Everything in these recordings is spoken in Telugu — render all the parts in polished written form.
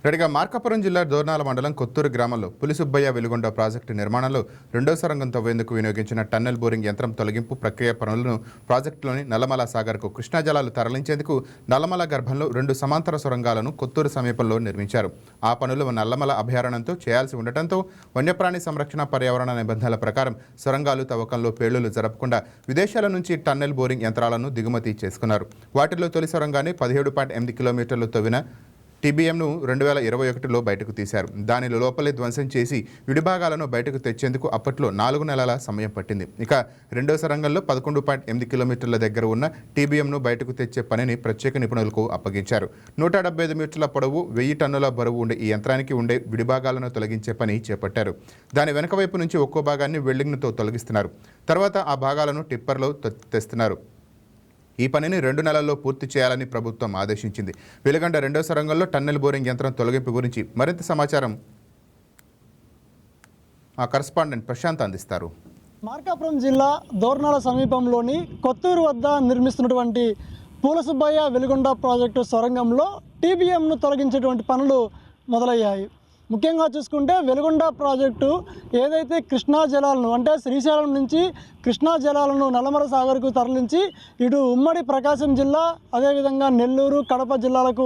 రెడ్డిగా మార్కాపురం జిల్లా దోర్నాల మండలం కొత్తూరు గ్రామంలో పులిసుబ్బయ్య వెలుగొండ ప్రాజెక్టు నిర్మాణంలో రెండో సొరంగం తవ్వేందుకు వినియోగించిన టన్నెల్ బోరింగ్ యంత్రం తొలగింపు ప్రక్రియ పనులను ప్రాజెక్టులోని నల్లమల సాగర్కు కృష్ణా జలాలు తరలించేందుకు నల్లమల గర్భంలో 2 సమాంతర సొరంగాలను కొత్తూరు సమీపంలో నిర్మించారు. ఆ పనులు నల్లమల అభయారణ్యంతో చేయాల్సి ఉండటంతో వన్యప్రాణి సంరక్షణ పర్యావరణ నిబంధనల ప్రకారం సొరంగాలు తవ్వకంలో పేలుళ్లు జరపకుండా విదేశాల నుంచి టన్నెల్ బోరింగ్ యంత్రాలను దిగుమతి చేసుకున్నారు. వాటిలో తొలి సొరంగాన్ని 17.8 కిలోమీటర్లు తవ్విన టీబీఎంను 2021లో బయటకు తీశారు. దానిలో లోపలే ధ్వంసం చేసి విడిభాగాలను బయటకు తెచ్చేందుకు అప్పట్లో 4 నెలల సమయం పట్టింది. ఇక రెండో సొరంగంలో 11.8 కిలోమీటర్ల దగ్గర ఉన్న టీబీఎంను బయటకు తెచ్చే పనిని ప్రత్యేక నిపుణులకు అప్పగించారు. 175 మీటర్ల పొడవు 1000 టన్నుల బరువు ఉండే ఈ యంత్రానికి ఉండే విడిభాగాలను తొలగించే పని చేపట్టారు. దాని వెనక వైపు నుంచి ఒక్కో భాగాన్ని వెల్డింగ్తో తొలగిస్తున్నారు. తర్వాత ఆ భాగాలను టిప్పర్లో తెస్తున్నారు. ఈ పనిని 2 నెలల్లో పూర్తి చేయాలని ప్రభుత్వం ఆదేశించింది. వెలుగొండ రెండో సొరంగంలో టన్నెల్ బోరింగ్ యంత్రం తొలగింపు గురించి మరింత సమాచారం మా కరెస్పాండెంట్ ప్రశాంత్ అందిస్తారు. మార్కాపురం జిల్లా దోర్నాల సమీపంలోని కొత్తూరు వద్ద నిర్మిస్తున్నటువంటి పూలసుబ్బయ్య వెలుగొండ ప్రాజెక్టు సొరంగంలో టీబీఎంను తొలగించేటువంటి పనులు మొదలయ్యాయి. ముఖ్యంగా చూసుకుంటే వెలుగొండ ప్రాజెక్టు ఏదైతే కృష్ణా జలాలను అంటే శ్రీశైలం నుంచి కృష్ణా జలాలను నల్లమల సాగర్కు తరలించి ఇటు ఉమ్మడి ప్రకాశం జిల్లా అదేవిధంగా నెల్లూరు కడప జిల్లాలకు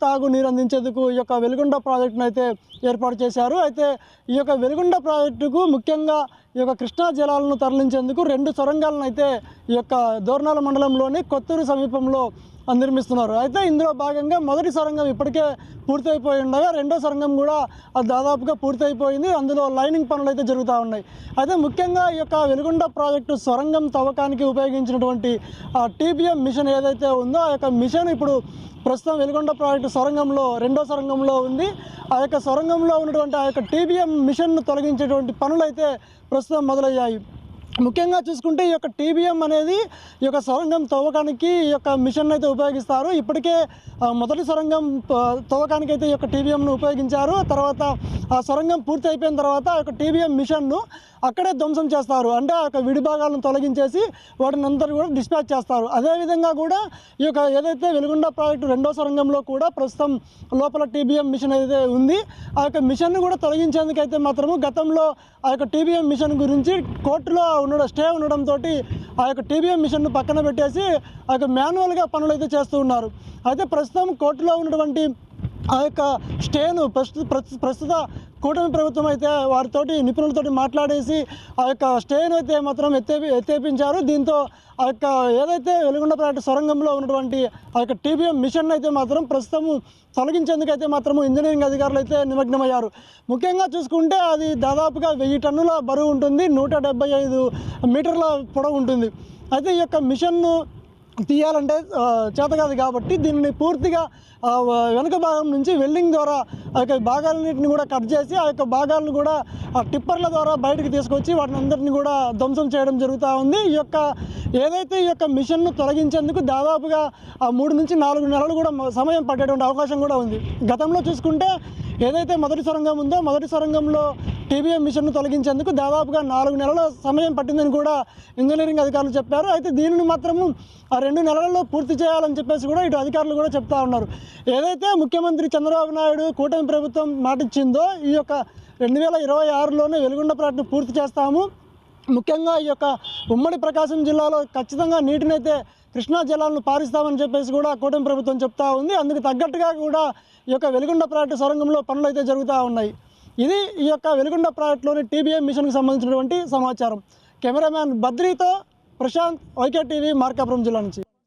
తాగు నీరు అందించేందుకు ఈ యొక్క వెలుగొండ ప్రాజెక్టును అయితే ఏర్పాటు చేశారు. అయితే ఈ యొక్క వెలుగొండ ప్రాజెక్టుకు ముఖ్యంగా ఈ యొక్క కృష్ణా జలాలను తరలించేందుకు 2 సొరంగాలను అయితే ఈ యొక్క దోర్నాల మండలంలోని కొత్తూరు సమీపంలో నిర్మిస్తున్నారు. అయితే ఇందులో భాగంగా మొదటి సొరంగం ఇప్పటికే పూర్తయిపోయి ఉండగా రెండో సొరంగం కూడా దాదాపుగా పూర్తయిపోయింది. అందులో లైనింగ్ పనులు అయితే జరుగుతూ ఉన్నాయి. అయితే ముఖ్యంగా ఈ యొక్క వెలుగొండ ప్రాజెక్టు సొరంగం తవ్వకానికి ఉపయోగించినటువంటి టీబీఎం మిషన్ ఏదైతే ఉందో ఆ యొక్క మిషన్ ఇప్పుడు ప్రస్తుతం వెలుగొండ ప్రాజెక్టు సొరంగంలో రెండో సొరంగంలో ఉంది. ఆ యొక్క సొరంగంలో ఉన్నటువంటి ఆ యొక్క టీబీఎం మిషన్ను తొలగించేటువంటి పనులు అయితే ప్రస్తుతం మొదలయ్యాయి. ముఖ్యంగా చూసుకుంటే ఈ యొక్క టీబీఎం అనేది ఈ యొక్క సొరంగం తవ్వకానికి ఈ యొక్క మిషన్ అయితే ఉపయోగిస్తారు. ఇప్పటికే మొదటి సొరంగం తవ్వకానికి అయితే ఈ యొక్క టీబీఎంను ఉపయోగించారు. తర్వాత ఆ సొరంగం పూర్తి అయిపోయిన తర్వాత ఆ యొక్క టీబీఎం మిషన్ను అక్కడే ధ్వంసం చేస్తారు. అంటే ఆ యొక్క విడిభాగాలను తొలగించేసి వాటిని అందరూ కూడా డిస్పాచ్ చేస్తారు. అదేవిధంగా కూడా ఈ యొక్క ఏదైతే వెలుగొండ ప్రాజెక్టు రెండో సొరంగంలో కూడా ప్రస్తుతం లోపల టీబీఎం మిషన్ అయితే ఉంది. ఆ యొక్క మిషన్ను కూడా తొలగించేందుకైతే మాత్రము గతంలో ఆ యొక్క టీబీఎం మిషన్ గురించి కోర్టులో స్టే ఉండడంతో ఆ యొక్క టీబీఎం మిషన్ను పక్కన పెట్టేసి ఆ యొక్క మాన్యువల్గా పనులు అయితే చేస్తూ ఉన్నారు. అయితే ప్రస్తుతం కోర్టులో ఉన్నటువంటి ఆ యొక్క స్టేను ప్రస్తుత కూటమి ప్రభుత్వం అయితే వారితోటి నిపుణులతోటి మాట్లాడేసి ఆ యొక్క స్టేను అయితే మాత్రం ఎత్తేపించారు. దీంతో ఆ యొక్క ఏదైతే వెలుగొండ ప్రాజెక్టు సొరంగంలో ఉన్నటువంటి ఆ యొక్క టీబీఎం మిషన్ అయితే మాత్రం ప్రస్తుతం తొలగించేందుకైతే మాత్రము ఇంజనీరింగ్ అధికారులు అయితే నిమగ్నమయ్యారు. ముఖ్యంగా చూసుకుంటే అది దాదాపుగా 1000 టన్నుల బరువు ఉంటుంది, 175 మీటర్ల పొడవు ఉంటుంది. అయితే ఈ యొక్క మిషన్ను తీయాలంటే చేత కాదు కాబట్టి దీనిని పూర్తిగా వెనుక భాగం నుంచి వెల్డింగ్ ద్వారా ఆ యొక్క భాగాలన్నింటిని కూడా కట్ చేసి ఆ యొక్క భాగాలను కూడా ఆ టిప్పర్ల ద్వారా బయటకు తీసుకొచ్చి వాటిని అందరినీ కూడా ధ్వంసం చేయడం జరుగుతూ ఉంది. ఈ యొక్క ఏదైతే ఈ యొక్క మిషన్ను తొలగించేందుకు దాదాపుగా 3 నుంచి 4 నెలలు కూడా సమయం పట్టేటువంటి అవకాశం కూడా ఉంది. గతంలో చూసుకుంటే ఏదైతే మొదటి సొరంగం ఉందో మొదటి సొరంగంలో టీబీఎం మిషన్ను తొలగించేందుకు దాదాపుగా 4 నెలల సమయం పట్టిందని కూడా ఇంజనీరింగ్ అధికారులు చెప్పారు. అయితే దీనిని మాత్రము ఆ 2 నెలల్లో పూర్తి చేయాలని చెప్పేసి కూడా ఇటు అధికారులు కూడా చెప్తా ఉన్నారు. ఏదైతే ముఖ్యమంత్రి చంద్రబాబు నాయుడు కూటమి ప్రభుత్వం మాటిచ్చిందో ఈ యొక్క 2026లోనే వెలుగొండ ప్రాజెక్టును పూర్తి చేస్తాము, ముఖ్యంగా ఈ యొక్క ఉమ్మడి ప్రకాశం జిల్లాలో ఖచ్చితంగా నీటినైతే కృష్ణా జలాలను పారిస్తామని చెప్పేసి కూడా కూటమి ప్రభుత్వం చెప్తా ఉంది. అందుకు తగ్గట్టుగా కూడా ఈ యొక్క వెలుగొండ ప్రాజెక్టు సొరంగంలో పనులు అయితే జరుగుతూ ఉన్నాయి. ఇది ఈ యొక్క వెలుగొండ ప్రాజెక్టులోని టీబీఎం మిషన్కి సంబంధించినటువంటి సమాచారం. కెమెరామ్యాన్ బద్రీతో ప్రశాంత్, వైకే టీవీ, మార్కాపురం జిల్లా నుంచి.